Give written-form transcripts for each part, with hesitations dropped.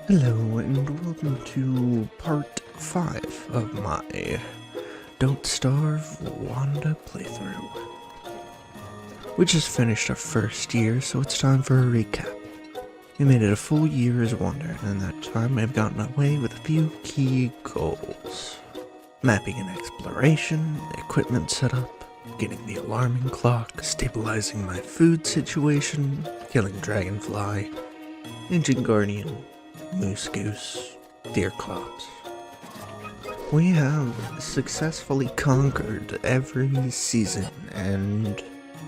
Hello and welcome to part 5 of my Don't Starve Wanda playthrough. We just finished our first year, so it's time for a recap. We made it a full year as Wanda, and in that time I've gotten away with a few key goals. Mapping and exploration, equipment setup, getting the alarming clock, stabilizing my food situation, killing Dragonfly, Ancient Guardian, Moose Goose, Deer Clops. We have successfully conquered every season, and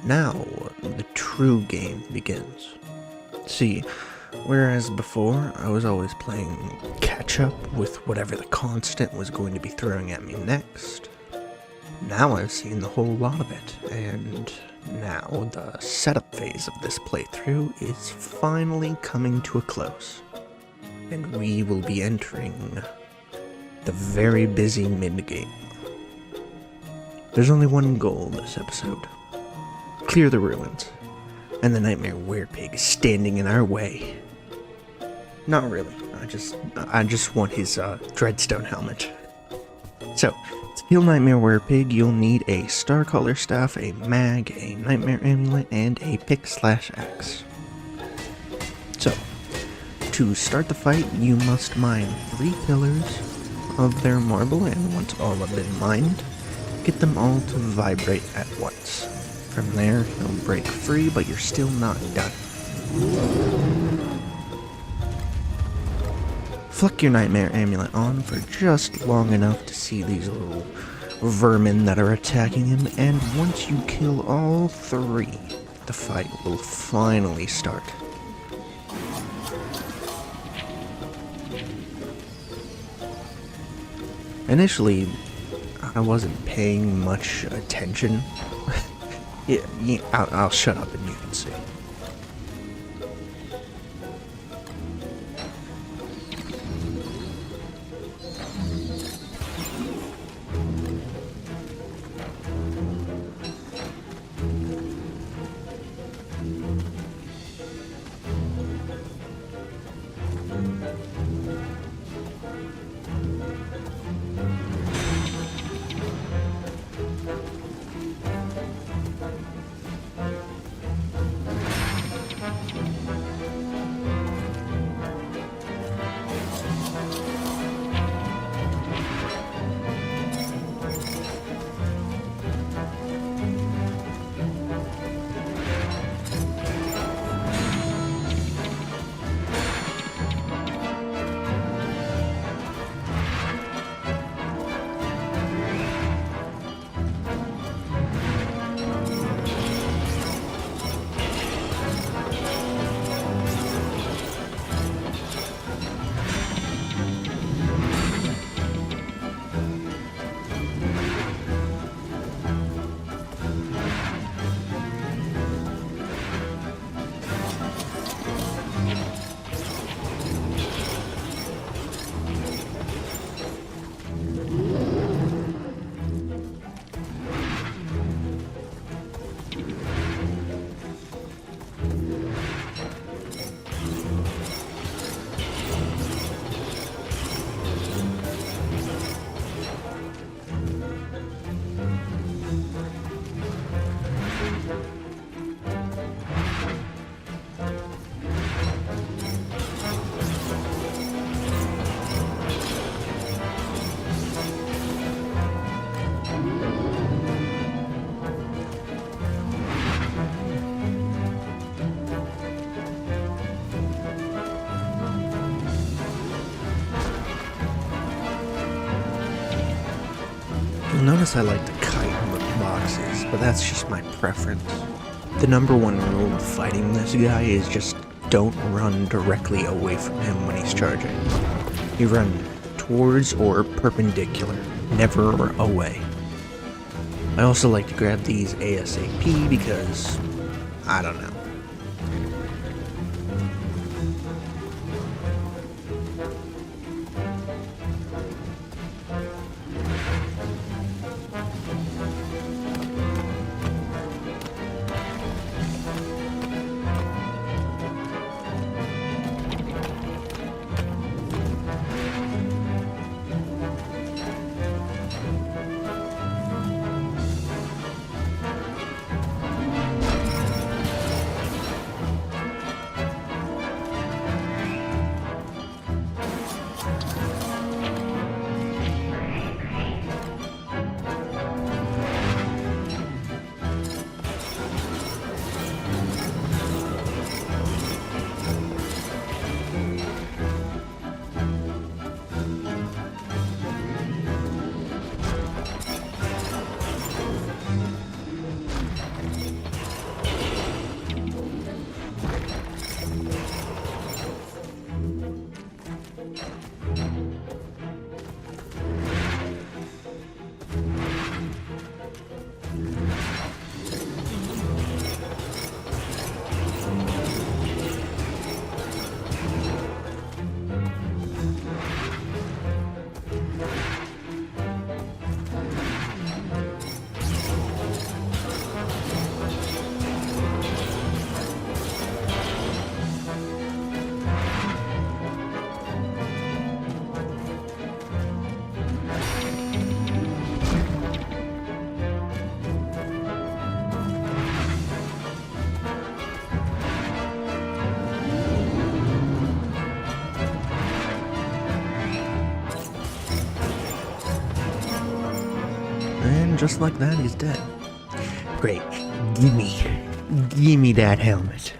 now the true game begins. See, whereas before I was always playing catch-up with whatever the constant was going to be throwing at me next, now I've seen the whole lot of it, and now the setup phase of this playthrough is finally coming to a close. And we will be entering the very busy mid-game. There's only one goal this episode. Clear the ruins, and the Nightmare Werepig is standing in our way. Not really, I just want his Dreadstone helmet. So, to kill Nightmare Werepig, you'll need a Starcaller Staff, a Mag, a Nightmare Amulet, and a Pick/Axe. So, to start the fight, you must mine 3 pillars of their marble, and once all have been mined, get them all to vibrate at once. From there, you'll break free, but you're still not done. Flick your Nightmare Amulet on for just long enough to see these little vermin that are attacking him, and once you kill all 3, the fight will finally start. Initially, I wasn't paying much attention. yeah, I'll shut up and you can see. You'll notice I like to kite with boxes, but that's just my preference. The number 1 rule of fighting this guy is just don't run directly away from him when he's charging. You run towards or perpendicular, never away. I also like to grab these ASAP because, I don't know. and just like that, he's dead. Great. Gimme that helmet.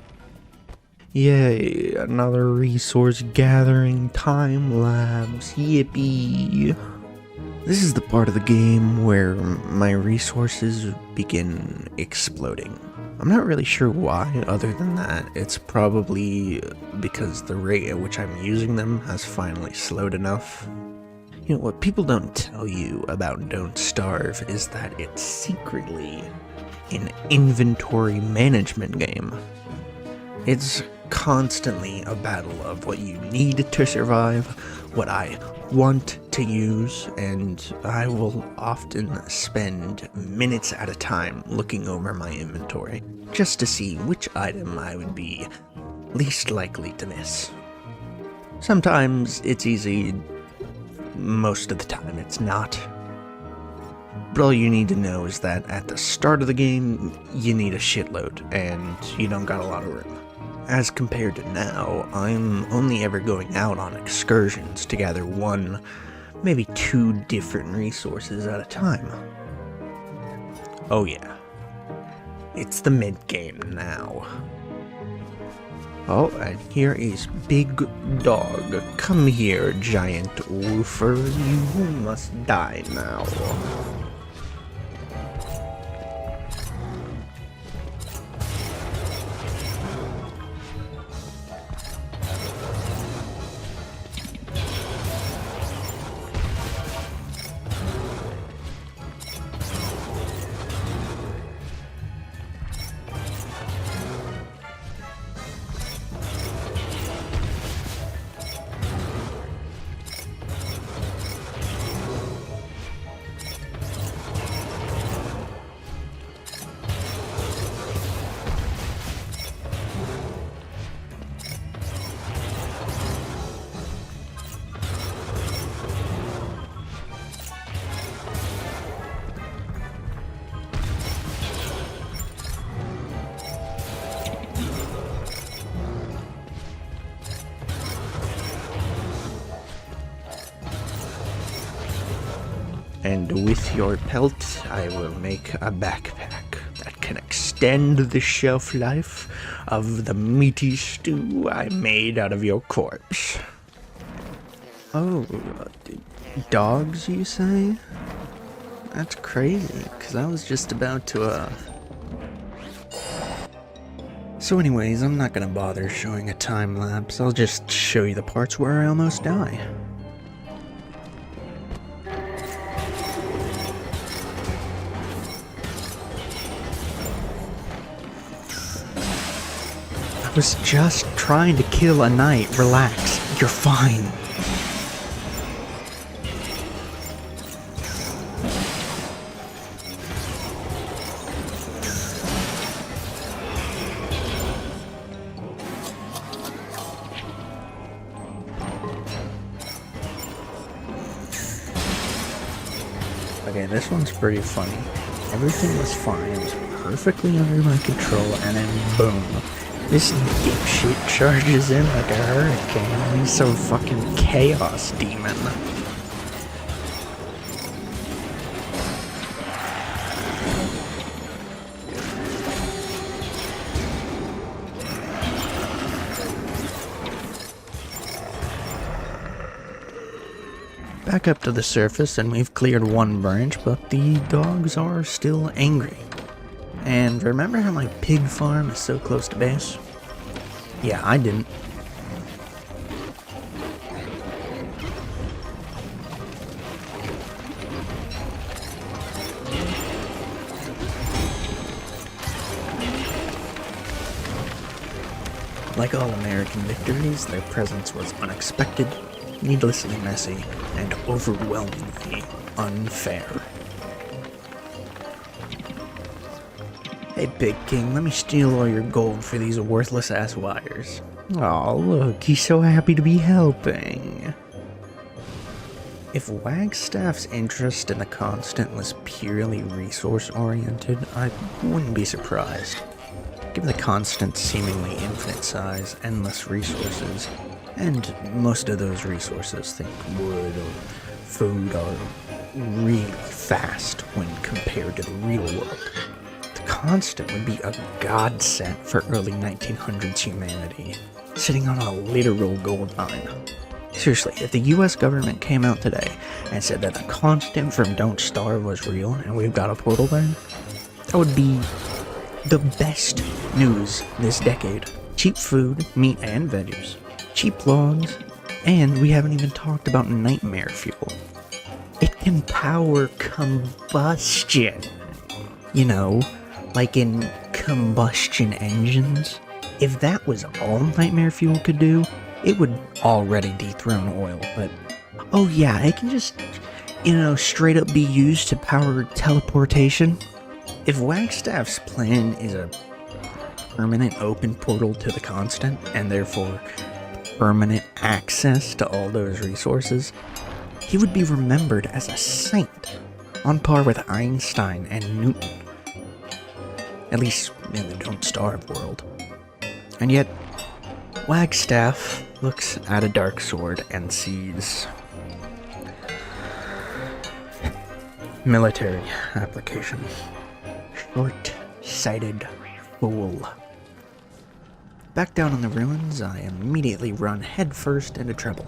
Yay, another resource gathering time lapse. Yippee. This is the part of the game where my resources begin exploding. I'm not really sure why, other than that. It's probably because the rate at which I'm using them has finally slowed enough. You know, what people don't tell you about Don't Starve is that it's secretly an inventory management game. It's constantly a battle of what you need to survive, what I want to use, and I will often spend minutes at a time looking over my inventory just to see which item I would be least likely to miss. Sometimes it's easy, most of the time it's not. But all you need to know is that at the start of the game, you need a shitload, and you don't got a lot of room. As compared to now, I'm only ever going out on excursions to gather one, maybe two different resources at a time. Oh yeah, it's the mid-game now. Oh, and here is Big Dog. Come here, giant woofer, you must die now. And with your pelt, I will make a backpack that can extend the shelf life of the meaty stew I made out of your corpse. Oh, dogs, you say? That's crazy, because I was just about to, So anyways, I'm not gonna bother showing a time lapse. I'll just show you the parts where I almost die. I was just trying to kill a knight. Relax. You're fine. Okay, this one's pretty funny. Everything was fine. It was perfectly under my control, and then boom. This dipshit charges in like a hurricane. He's so fucking chaos demon. Back up to the surface, and we've cleared one branch, but the dogs are still angry. And remember how my pig farm is so close to base? Yeah, I didn't. Like all American victories, their presence was unexpected, needlessly messy, and overwhelmingly unfair. Hey, Big King, let me steal all your gold for these worthless-ass wires. Aw, look, he's so happy to be helping. If Wagstaff's interest in the Constant was purely resource-oriented, I wouldn't be surprised. Given the Constant's seemingly infinite size, endless resources, and most of those resources, think wood or food or really fast when compared to the real world. The constant would be a godsend for early 1900s humanity, sitting on a literal gold mine. Seriously, if the US government came out today and said that the constant from Don't Starve was real and we've got a portal there, that would be the best news this decade. Cheap food, meat and veggies, cheap logs, and we haven't even talked about nightmare fuel. It can power combustion. You know, like in combustion engines. If that was all nightmare fuel could do, it would already dethrone oil, but oh yeah, it can just, straight up be used to power teleportation. If Wagstaff's plan is a permanent open portal to the constant, and therefore permanent access to all those resources, he would be remembered as a saint, on par with Einstein and Newton. At least in the Don't Starve world. And yet, Wagstaff looks at a dark sword and sees military application. Short-sighted fool. Back down in the ruins, I immediately run headfirst into trouble.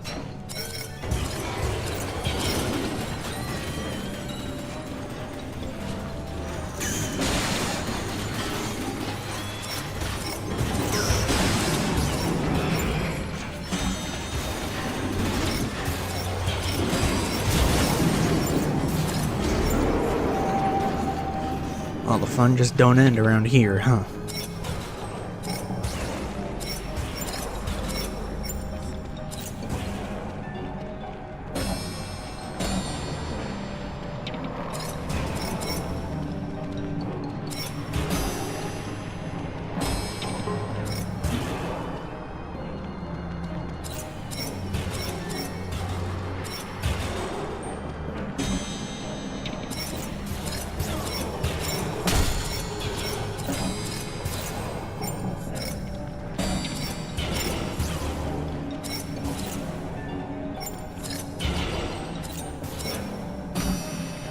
All the fun just don't end around here, huh?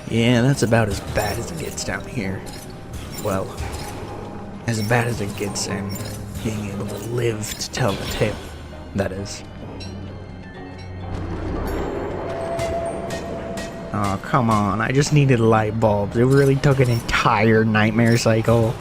Yeah, that's about as bad as it gets down here. Well, as bad as it gets and being able to live to tell the tale, that is. Oh, come on, I just needed light bulbs. It really took an entire nightmare cycle.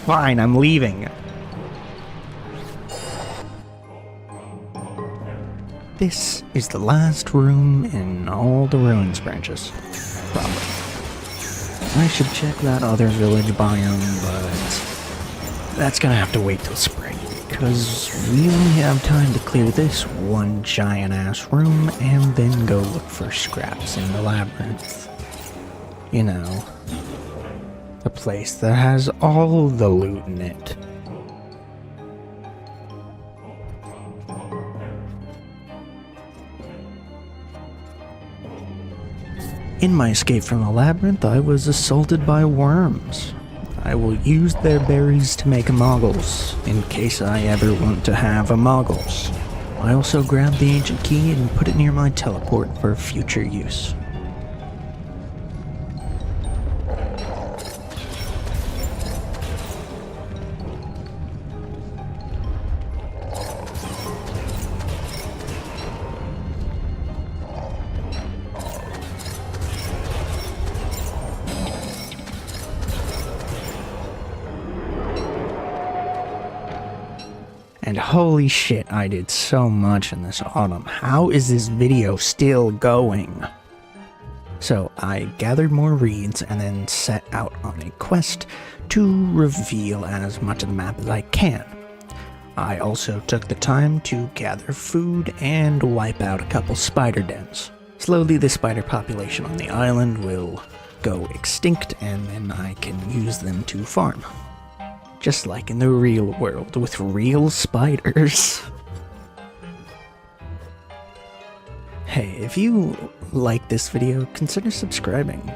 Fine, I'm leaving. This is the last room in all the ruins branches. Probably. I should check that other village biome, but that's gonna have to wait till spring, because we only have time to clear this one giant-ass room and then go look for scraps in the labyrinth. You know, the place that has all the loot in it. In my escape from the labyrinth, I was assaulted by worms. I will use their berries to make moggles, in case I ever want to have a moggles. I also grabbed the ancient key and put it near my teleport for future use. And holy shit, I did so much in this autumn. How is this video still going? So I gathered more reeds and then set out on a quest to reveal as much of the map as I can. I also took the time to gather food and wipe out a couple spider dens. Slowly the spider population on the island will go extinct and then I can use them to farm. Just like in the real world, with real spiders. Hey, if you like this video, consider subscribing.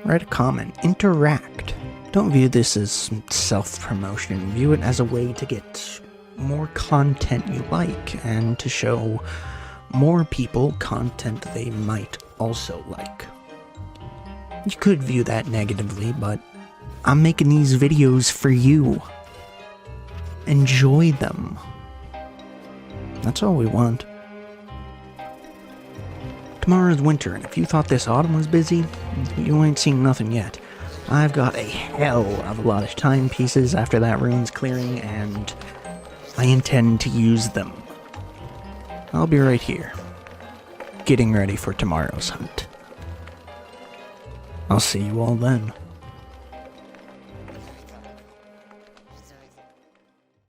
Write a comment, interact. Don't view this as self-promotion. View it as a way to get more content you like and to show more people content they might also like. You could view that negatively, but I'm making these videos for you. Enjoy them. That's all we want. Tomorrow's winter, and if you thought this autumn was busy, you ain't seen nothing yet. I've got a hell of a lot of timepieces after that ruins clearing, and I intend to use them. I'll be right here, getting ready for tomorrow's hunt. I'll see you all then.